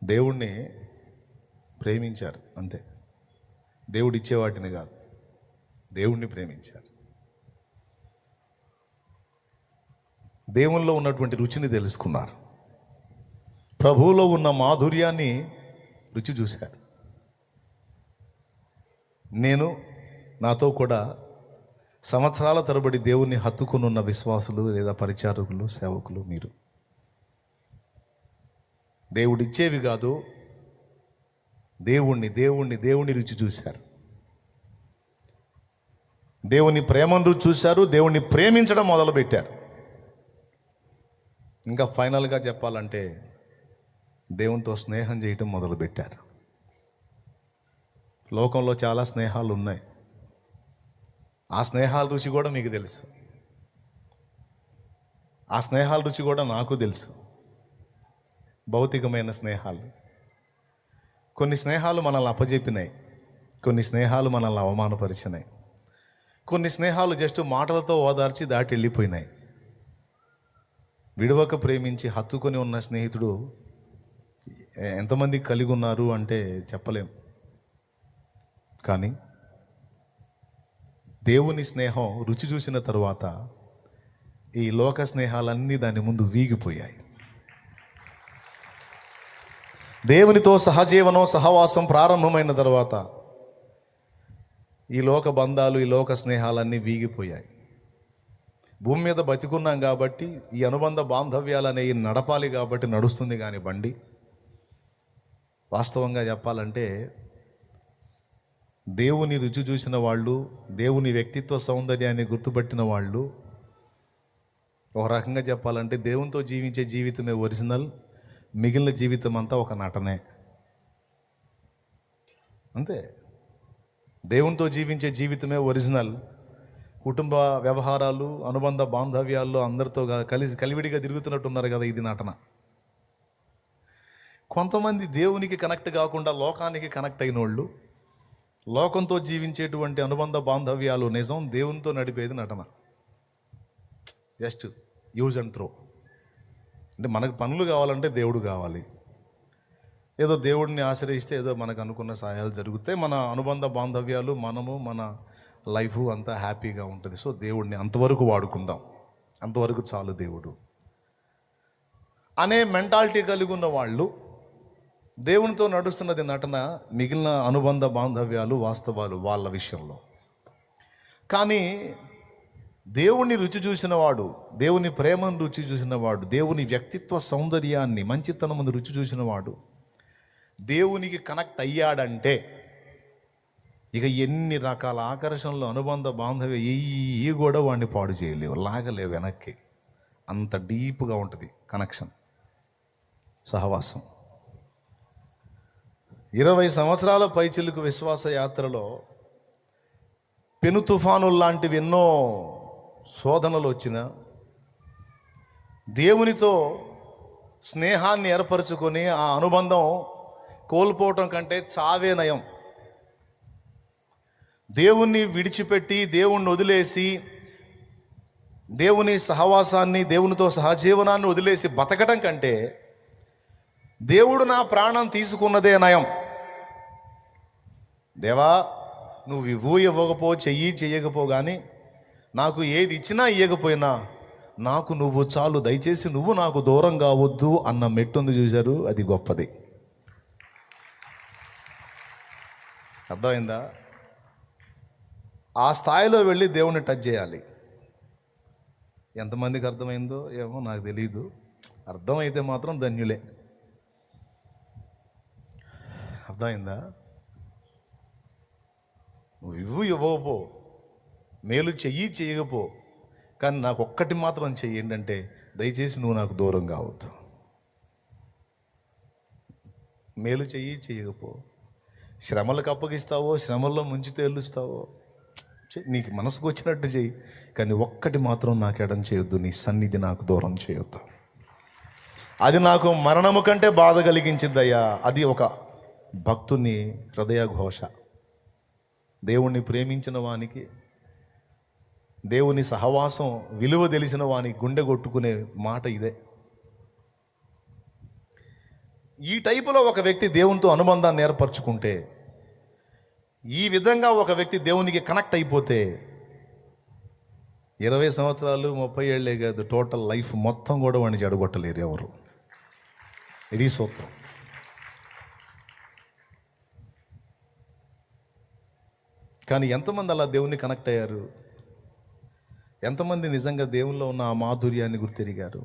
దేవుణ్ణి ప్రేమించారు అంతే. దేవుడు ఇచ్చేవాటిని కాదు, దేవుణ్ణి ప్రేమించారు. దేవునిలో ఉన్నటువంటి రుచిని తెలుసుకున్నారు. ప్రభువులో ఉన్న మాధుర్యాన్ని రుచి చూశారు. నేను నాతో కూడా సంవత్సరాల తరబడి దేవుణ్ణి హత్తుకునున్న విశ్వాసులు లేదా పరిచారకులు, సేవకులు మీరు దేవుడిచ్చేవి కాదు, దేవుణ్ణి రుచి చూశారు. దేవుని ప్రేమను రుచి చూశారు. దేవుణ్ణి ప్రేమించడం మొదలుపెట్టారు. ఇంకా ఫైనల్గా చెప్పాలంటే దేవునితో స్నేహం చేయటం మొదలుపెట్టారు. లోకంలో చాలా స్నేహాలు ఉన్నాయి. ఆ స్నేహాల రుచి కూడా మీకు తెలుసు. ఆ స్నేహాల రుచి కూడా నాకు తెలుసు. భౌతికమైన స్నేహాలు. కొన్ని స్నేహాలు మనల్ని అప్పజెప్పినాయి, కొన్ని స్నేహాలు మనల్ని అవమానపరిచినాయి, కొన్ని స్నేహాలు జస్ట్ మాటలతో ఓదార్చి దాటి వెళ్ళిపోయినాయి. విడవక ప్రేమించి హత్తుకొని ఉన్న స్నేహితుడు ఎంతమంది కలిగి ఉన్నారు అంటే చెప్పలేం. కానీ దేవుని స్నేహం రుచి చూసిన తరువాత ఈ లోక స్నేహాలన్నీ దాని ముందు వీగిపోయాయి. దేవునితో సహజీవనం, సహవాసం ప్రారంభమైన తర్వాత ఈ లోక బంధాలు, ఈ లోక స్నేహాలన్నీ వీగిపోయాయి. భూమి మీద బతికున్నాం కాబట్టి ఈ అనుబంధ బాంధవ్యాలు అనేవి నడపాలి కాబట్టి నడుస్తుంది. కానీ బండి వాస్తవంగా చెప్పాలంటే దేవుని రుచి చూసిన వాళ్ళు, దేవుని వ్యక్తిత్వ సౌందర్యాన్ని గుర్తుపట్టిన వాళ్ళు, ఒక రకంగా చెప్పాలంటే దేవునితో జీవించే జీవితమే ఒరిజినల్, మిగిలిన జీవితం అంతా ఒక నటనే. అంతే. దేవునితో జీవించే జీవితమే ఒరిజినల్. కుటుంబ వ్యవహారాలు, అనుబంధ బాంధవ్యాల్లో అందరితో కలివిడిగా తిరుగుతున్నట్టున్నారు కదా, ఇది నటన. కొంతమంది దేవునికి కనెక్ట్ కాకుండా లోకానికి కనెక్ట్ అయిన వాళ్ళు, లోకంతో జీవించేటువంటి అనుబంధ బాంధవ్యాలు నిజం, దేవునితో నడిపేది నటన. Just use and throw. అంటే మనకు పనులు కావాలంటే దేవుడు కావాలి. ఏదో దేవుడిని ఆశ్రయిస్తే ఏదో మనకు అనుకున్న సహాయాలు జరుగుతాయి. మన అనుబంధ బాంధవ్యాలు, మనము, మన లైఫ్ అంతా హ్యాపీగా ఉంటుంది. సో దేవుడిని అంతవరకు వాడుకుందాం, అంతవరకు చాలు దేవుడు అనే మెంటాలిటీ కలిగి ఉన్న వాళ్ళు దేవునితో నడుస్తున్నది నటన, మిగిలిన అనుబంధ బాంధవ్యాలు వాస్తవాలు వాళ్ళ విషయంలో. కానీ దేవుని రుచి చూసినవాడు, దేవుని ప్రేమను రుచి చూసినవాడు, దేవుని వ్యక్తిత్వ సౌందర్యాన్ని, మంచితనమును రుచి చూసినవాడు దేవునికి కనెక్ట్ అయ్యాడంటే ఇక ఎన్ని రకాల ఆకర్షణలు, అనుబంధ బాంధవ్యం ఏ కూడా వాడిని పాడు చేయలేవు, లాగలేవు వెనక్కి. అంత డీప్గా ఉంటుంది కనెక్షన్, సహవాసం. 20 సంవత్సరాల పైచిలుకు విశ్వాస యాత్రలో పెను తుఫానులు లాంటివి ఎన్నో శోధనలు వచ్చిన దేవునితో స్నేహాన్ని ఏర్పరచుకొని ఆ అనుబంధం కోల్పోవటం కంటే చావే నయం. దేవుణ్ణి విడిచిపెట్టి, దేవుణ్ణి వదిలేసి, దేవుని సహవాసాన్ని, దేవునితో సహజీవనాన్ని వదిలేసి బతకటం కంటే దేవుడు నా ప్రాణం తీసుకున్నదే నయం. దేవా, నువ్వు ఇవ్వకపో, చెయ్యకపో, కానీ నాకు ఏది ఇచ్చినా ఇవ్వకపోయినా నాకు నువ్వు చాలు, దయచేసి నువ్వు నాకు దూరం కావద్దు అన్న మెట్టుంది చూశారు, అది గొప్పది. అర్థమైందా? ఆ స్థాయిలో వెళ్ళి దేవుణ్ణి టచ్ చేయాలి. ఎంతమందికి అర్థమైందో ఏమో నాకు తెలీదు. అర్థమైతే మాత్రం ధన్యులే. అర్థమైందా? నువ్వు ఇవ్వకపో, మేలు చెయ్యకపో, కానీ నాకు ఒక్కటి మాత్రం చెయ్యి, ఏంటంటే దయచేసి నువ్వు నాకు దూరం కావద్దు. మేలు చెయ్యకపో, శ్రమలకు అప్పగిస్తావో, శ్రమల్లో ముంచి తేలుస్తావో, నీకు మనసుకు వచ్చినట్టు చెయ్యి, కానీ ఒక్కటి మాత్రం నాకు ఎడం చేయొద్దు, నీ సన్నిధి నాకు దూరం చేయొద్దు. అది నాకు మరణము కంటే బాధ కలిగించిందయ్యా. అది ఒక భక్తుని హృదయ ఘోష. దేవుణ్ణి ప్రేమించిన వానికి, దేవుని సహవాసం విలువ తెలిసిన వానికి గుండె కొట్టుకునే మాట ఇదే. ఈ టైపులో ఒక వ్యక్తి దేవునితో అనుబంధాన్ని ఏర్పరచుకుంటే, ఈ విధంగా ఒక వ్యక్తి దేవునికి కనెక్ట్ అయిపోతే 20 సంవత్సరాలు 30 ఏళ్ళే కాదు, టోటల్ లైఫ్ మొత్తం కూడా వాడిని చెడగొట్టలేరు ఎవరు. ఇది సూత్రం. కానీ ఎంతమంది అలా దేవుణ్ణి కనెక్ట్ అయ్యారు? ఎంతమంది నిజంగా దేవుల్లో ఉన్న ఆ మాధుర్యాన్ని గుర్తెరిగారు?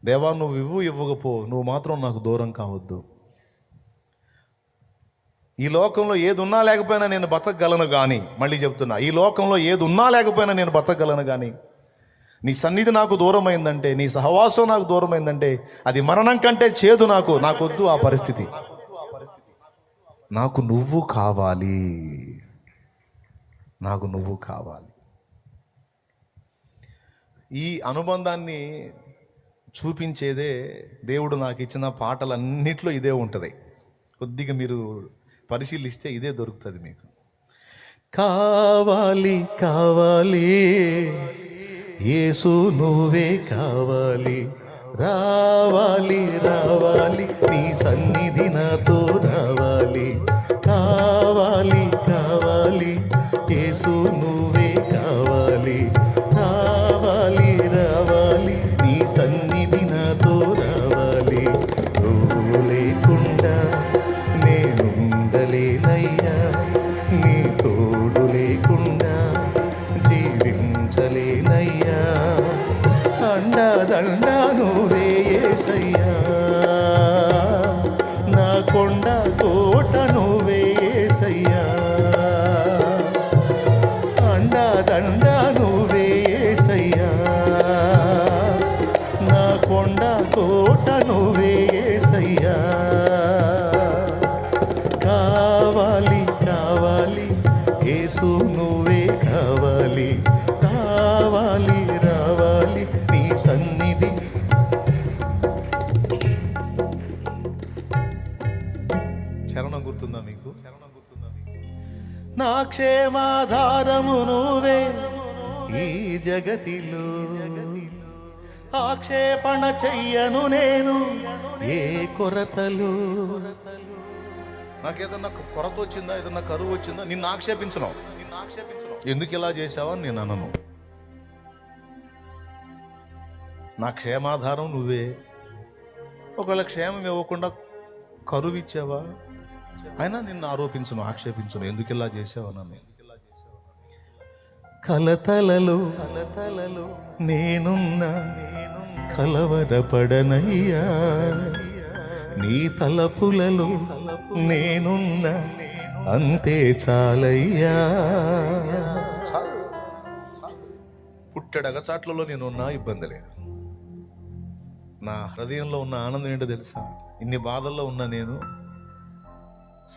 దేవా, నువ్వు ఇవ్వకపో, నువ్వు మాత్రం నాకు దూరం కావద్దు. ఈ లోకంలో ఏది ఉన్నా లేకపోయినా నేను బతకగలను కానీ, మళ్ళీ చెప్తున్నా, ఈ లోకంలో ఏది ఉన్నా లేకపోయినా నేను బతకగలను కానీ, నీ సన్నిధి నాకు దూరమైందంటే, నీ సహవాసం నాకు దూరమైందంటే, అది మరణం కంటే చేదు. నాకొద్దు ఆ పరిస్థితి. నాకు నువ్వు కావాలి, నాకు నువ్వు కావాలి. ఈ అనుబంధాన్ని చూపించేదే దేవుడు నాకు ఇచ్చిన పాటలన్నిట్లో ఇదే ఉంటుంది. కొద్దిగా మీరు పరిశీలిస్తే ఇదే దొరుకుతుంది మీకు. కావాలి కావాలి యేసు నువ్వే కావాలి, రావాలి రావాలి నీ సన్నిధి నాతో రావాలి. కావాలి కావాలి యేసు నువ్వే కావాలి, రావాలి రావాలి నీ సన్నిధి నాతో రావాలి. నువ్వు లేకుండా నేనుండలేనయ్యా, నీ తోడు లేకుండా జీవించలేనయ్యా. అండదండ నువ్వే యేసయ్యా, నా కొండ కోట నువ్వే యేసయ్యా. అండదండ నువ్వే యేసయ్యా, నా కొండ కోట నువ్వే యేసయ్యా. కావాలి కావాలి యేసు నువ్వే కావాలి, రావాలి రావాలి నీ సన్నిధి. చరణం గుర్తుందా మీకు? నా క్షేమాధారము నువ్వే ఈ జగతిలో, ఆక్షేపణ చెయ్యను నేను ఏ కొరతలు. నాకేదన్నా కొరత వచ్చిందా, ఏదన్నా కరువు వచ్చిందా, నిన్ను ఆక్షేపించను. ఎందుకు ఇలా చేసావని నేను అనను. నా క్షేమాధారం నువ్వే. ఒకవేళ క్షేమం ఇవ్వకుండా కరువు ఇచ్చావా, అయినా నిన్ను ఆరోపించను, ఆక్షేపించను. ఎందుకు ఇలా చేసావనని. కలతలలో నేనున్నా కలవరపడనయ్యా, నీ తలపులలో నేనున్నా అంతే చాలయ్యా. పుట్టెడగ చాట్లలో నేనున్నా ఇబ్బంది లేదు. నా హృదయంలో ఉన్న ఆనందం ఏంటో తెలుసా? ఇన్ని బాధల్లో ఉన్న నేను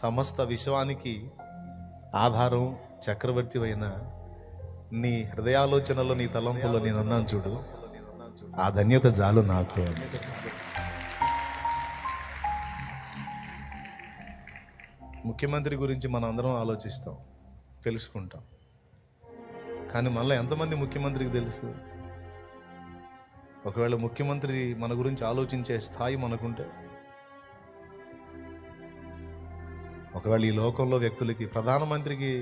సమస్త విశ్వానికి ఆధారం చక్రవర్తి అయిన నీ హృదయాలోచనలో, నీ తలంపుల్లో నేనున్నాను చూడు, ఆ ధన్యత చాలు నాకు. ముఖ్యమంత్రి గురించి మనం అందరం ఆలోచిస్తాం, తెలుసుకుంటాం. కానీ మళ్ళీ ఎంతమంది ముఖ్యమంత్రికి తెలుసు? ఒకవేళ ముఖ్యమంత్రి మన గురించి ఆలోచించే స్థాయి మనకుంటే, ఒకవేళ ఈ లోకంలో వ్యక్తులకి, ప్రధానమంత్రికి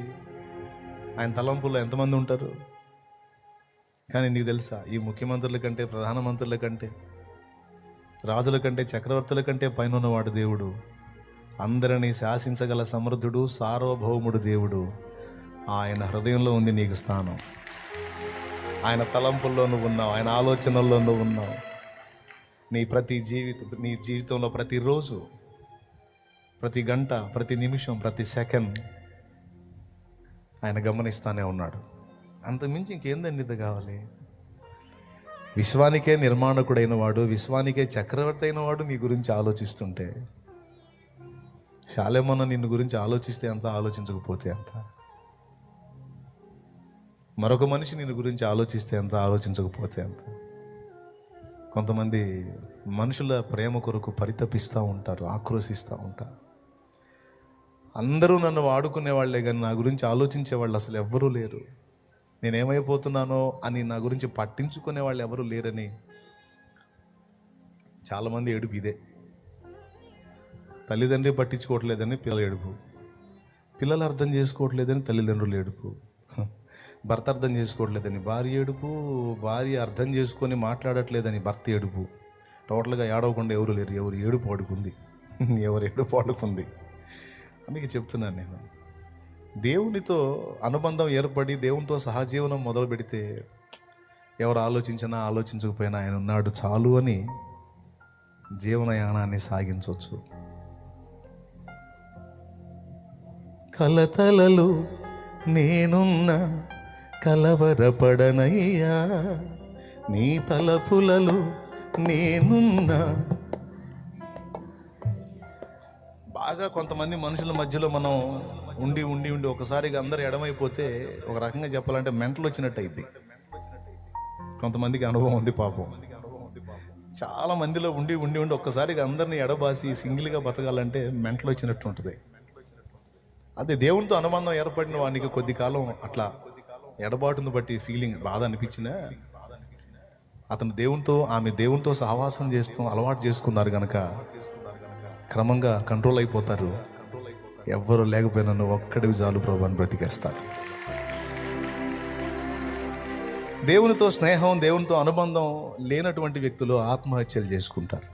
ఆయన తలంపుల్లో ఎంతమంది ఉంటారు? కానీ నీకు తెలుసా, ఈ ముఖ్యమంత్రుల కంటే, ప్రధానమంత్రుల కంటే, రాజుల కంటే, చక్రవర్తుల కంటే పైన ఉన్నవాడు దేవుడు. అందరినీ శాసించగల సమర్థుడు, సార్వభౌముడు దేవుడు. ఆయన హృదయంలో ఉంది నీకు స్థానం. ఆయన తలంపుల్లో నువ్వు ఉన్నావు, ఆయన ఆలోచనల్లో నువ్వు ఉన్నావు. నీ జీవితంలో ప్రతిరోజు, ప్రతి గంట, ప్రతి నిమిషం, ప్రతి సెకండ్ ఆయన గమనిస్తానే ఉన్నాడు. అంతకుమించి ఇంకేందండి ఇది కావాలి? విశ్వానికే నిర్మాణకుడైన వాడు, విశ్వానికే చక్రవర్తి అయిన వాడు నీ గురించి ఆలోచిస్తుంటే, శాలేమన్న నిన్ను గురించి ఆలోచిస్తే ఎంత, ఆలోచించకపోతే ఎంత? మరొక మనిషి నిన్ను గురించి ఆలోచిస్తే ఎంత, ఆలోచించకపోతే ఎంత? కొంతమంది మనుషుల ప్రేమ కొరకు పరితపిస్తూ ఉంటారు, ఆక్రోశిస్తూ ఉంటారు. అందరూ నన్ను వాడుకునే వాళ్ళే కానీ నా గురించి ఆలోచించే వాళ్ళు అసలు ఎవ్వరూ లేరు. నేనేమైపోతున్నానో అని నా గురించి పట్టించుకునే వాళ్ళు ఎవరూ లేరని చాలామంది ఏడుపు ఇదే. తల్లిదండ్రి పట్టించుకోవట్లేదని పిల్లలు ఏడుపు, పిల్లలు అర్థం చేసుకోవట్లేదని తల్లిదండ్రులు ఏడుపు, భర్త అర్థం చేసుకోవట్లేదని భార్య ఏడుపు, భార్య అర్థం చేసుకొని మాట్లాడట్లేదని భర్త ఏడుపు. టోటల్గా ఏడవకుండా ఎవరు లేరు. ఎవరు ఏడుపు పడుకుంది, ఎవరు ఏడుపు పడుకుంది. అందుకే చెప్తున్నాను నేను, దేవునితో అనుబంధం ఏర్పడి దేవునితో సహజీవనం మొదలు పెడితే ఎవరు ఆలోచించినా ఆలోచించకపోయినా ఆయన ఉన్నాడు చాలు అని జీవనయానాన్ని సాగించవచ్చు. కలతలలో నేనున్నా కలవరపడనయ్యా, నీ తలపులలో నేనున్నా. బాగా కొంతమంది మనుషుల మధ్యలో మనం ఉండి ఉండి ఉండి ఒకసారిగా అందరు ఎడమైపోతే ఒక రకంగా చెప్పాలంటే మెంటలు వచ్చినట్టు అయింది. కొంతమందికి అనుభవం ఉంది పాపం. చాలా మందిలో ఉండి ఉండి ఉండి ఒక్కసారిగా అందరినీ ఎడబాసి సింగిల్గా బతకాలంటే మెంటలు వచ్చినట్టు ఉంటుంది. అదే దేవునితో అనుబంధం ఏర్పడిన వానికి కొద్ది కాలం అట్లా ఎడబాటును బట్టి ఫీలింగ్ బాధ అనిపించినా అతను దేవునితో ఆమె దేవునితో సహవాసం చేస్తూ అలవాటు చేసుకున్నారు కనుక క్రమంగా కంట్రోల్ అయిపోతారు. ఎవ్వరు లేకపోయినా నువ్వు ఒక్కడివి చాలు ప్రభు అని బ్రతికేస్తారు. దేవునితో స్నేహం, దేవునితో అనుబంధం లేనటువంటి వ్యక్తులు ఆత్మహత్యలు చేసుకుంటారు.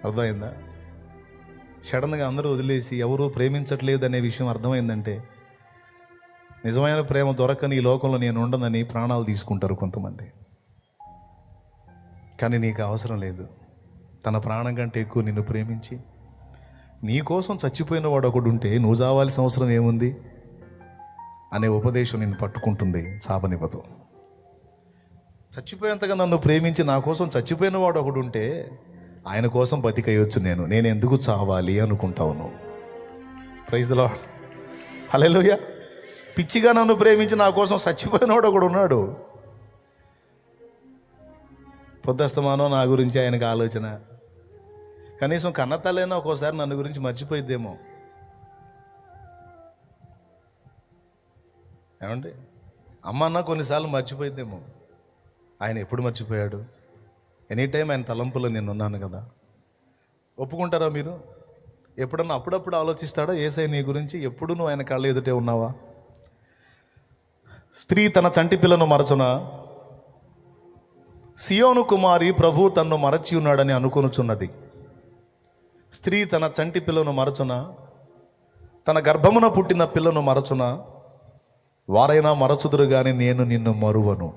అర్థమైందా? సడన్గా అందరూ వదిలేసి ఎవరూ ప్రేమించట్లేదు అనే విషయం అర్థమైందంటే నిజమైన ప్రేమ దొరకని ఈ లోకంలో నేను ఉండనని ప్రాణాలు తీసుకుంటారు కొంతమంది. కానీ నీకు అవసరం లేదు. తన ప్రాణం కంటే ఎక్కువ నిన్ను ప్రేమించి నీ కోసం చచ్చిపోయిన వాడు ఒకడు ఉంటే నువ్వు చావాల్సిన అవసరం ఏముంది అనే ఉపదేశం నిన్ను పట్టుకుంటుంది, చాపనివ్వదు. చచ్చిపోయేంతగా నన్ను ప్రేమించి నా కోసం చచ్చిపోయిన వాడు ఒకడు ఉంటే ఆయన కోసం బతికేయొచ్చు, నేను ఎందుకు చావాలి అనుకుంటావు నువ్వు. ప్రైజ్ ది లార్డ్, హల్లెలూయా. పిచ్చిగా నన్ను ప్రేమించి నా కోసం చచ్చిపోయినవాడు ఒకడు ఉన్నాడు. పొద్దస్తమానం నా గురించి ఆయనకు ఆలోచన. కనీసం కన్నతల్లైనా ఒక్కోసారి నన్ను గురించి మర్చిపోయిద్దేమో. ఏమండి, అమ్మ అన్న కొన్నిసార్లు మర్చిపోయిద్దేమో. ఆయన ఎప్పుడు మర్చిపోయాడు? ఎనీ టైం ఆయన తలంపులో నేను ఉన్నాను కదా. ఒప్పుకుంటారా మీరు? ఎప్పుడన్నా అప్పుడప్పుడు ఆలోచిస్తాడా యేసయ్య నీ గురించి? ఎప్పుడు నువ్వు ఆయన కళ్ళ ఎదుటే ఉన్నావా? స్త్రీ తన చంటి పిల్లను మరచున, సియోను కుమారి ప్రభు తన్ను మరచి ఉన్నాడని అనుకొనుచున్నది. స్త్రీ తన చంటి పిల్లను మరచున, తన గర్భమున పుట్టిన పిల్లను మరచున, వారైనా మరచుదురు గాని నేను నిన్ను మరువను.